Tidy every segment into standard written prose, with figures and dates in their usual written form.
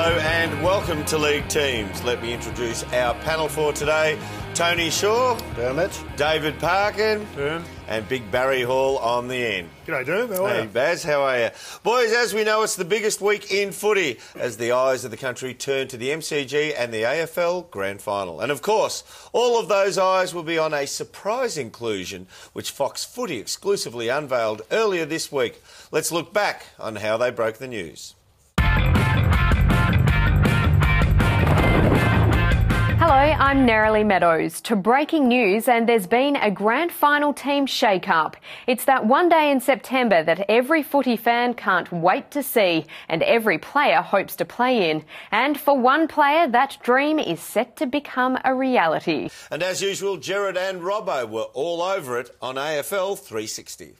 Hello and welcome to League Teams. Let me introduce our panel for today. Tony Shaw. Dermot. David Parkin. Derm. And Big Barry Hall on the end. G'day, Derm. How are you? Hey, Baz. How are you? Boys, as we know, it's the biggest week in footy as the eyes of the country turn to the MCG and the AFL Grand Final. And, of course, all of those eyes will be on a surprise inclusion which Fox Footy exclusively unveiled earlier this week. Let's look back on how they broke the news. Hello, I'm Nerily Meadows. To breaking news, and there's been a grand final team shake-up. It's that one day in September that every footy fan can't wait to see and every player hopes to play in. And for one player, that dream is set to become a reality. And as usual, Gerard and Robbo were all over it on AFL 360.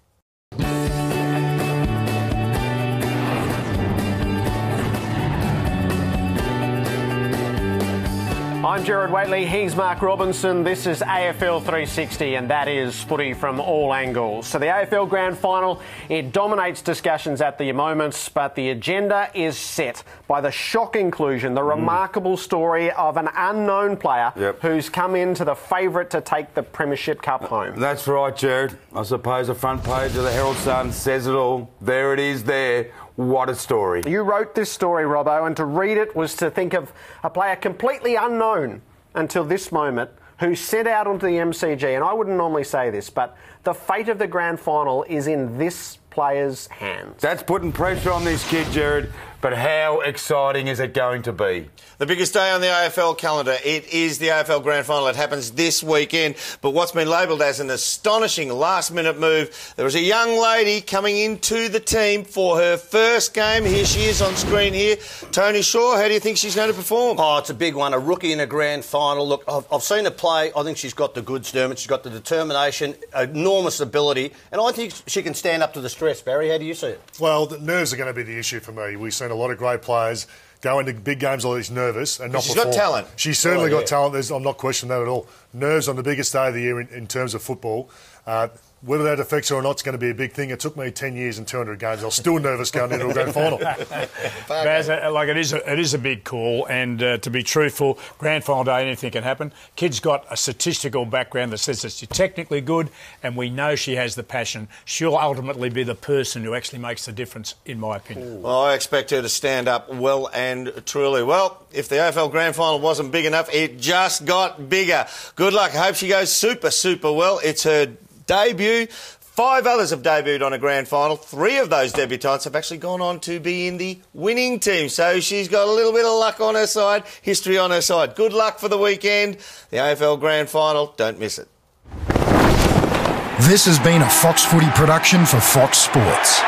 I'm Gerard Whateley, he's Mark Robinson, this is AFL 360 and that is footy from all angles. So the AFL Grand Final, it dominates discussions at the moment, but the agenda is set by the shock inclusion, the remarkable story of an unknown player who's come into the favourite to take the Premiership Cup home. That's right, Gerard. I suppose the front page of the Herald Sun says it all. There it is there. What a story. You wrote this story, Robbo, and to read it was to think of a player completely unknown until this moment who set out onto the MCG. And I wouldn't normally say this, but the fate of the grand final is in this player's hands. That's putting pressure on this kid, Gerard. But how exciting is it going to be? The biggest day on the AFL calendar. It is the AFL Grand Final. It happens this weekend. But what's been labelled as an astonishing last-minute move, there was a young lady coming into the team for her first game. Here she is on screen here. Tony Shaw, how do you think she's going to perform? Oh, it's a big one. A rookie in a grand final. Look, I've seen her play. I think she's got the goods, Dermot. She's got the determination, enormous ability. And I think she can stand up to the stress. Barry, how do you see it? Well, the nerves are going to be the issue for me. We've seen a lot of great players go into big games like this nervous and not She's perform. got talent. She's certainly got talent. I'm not questioning that at all. Nerves on the biggest day of the year in terms of football. Whether that affects her or not is going to be a big thing. It took me 10 years and 200 games. I was still nervous going into a grand final. Baz, it is a big call, and to be truthful, grand final day, anything can happen. Kid's got a statistical background that says that she's technically good, and we know she has the passion. She'll ultimately be the person who actually makes the difference, in my opinion. Well, I expect her to stand up well and truly. Well, if the AFL Grand Final wasn't big enough, it just got bigger. Good luck. I hope she goes super, super well. It's her debut. 5 others have debuted on a grand final. 3 of those debutants have actually gone on to be in the winning team. So she's got a little bit of luck on her side, history on her side. Good luck for the weekend. The AFL Grand Final, don't miss it. This has been a Fox Footy production for Fox Sports.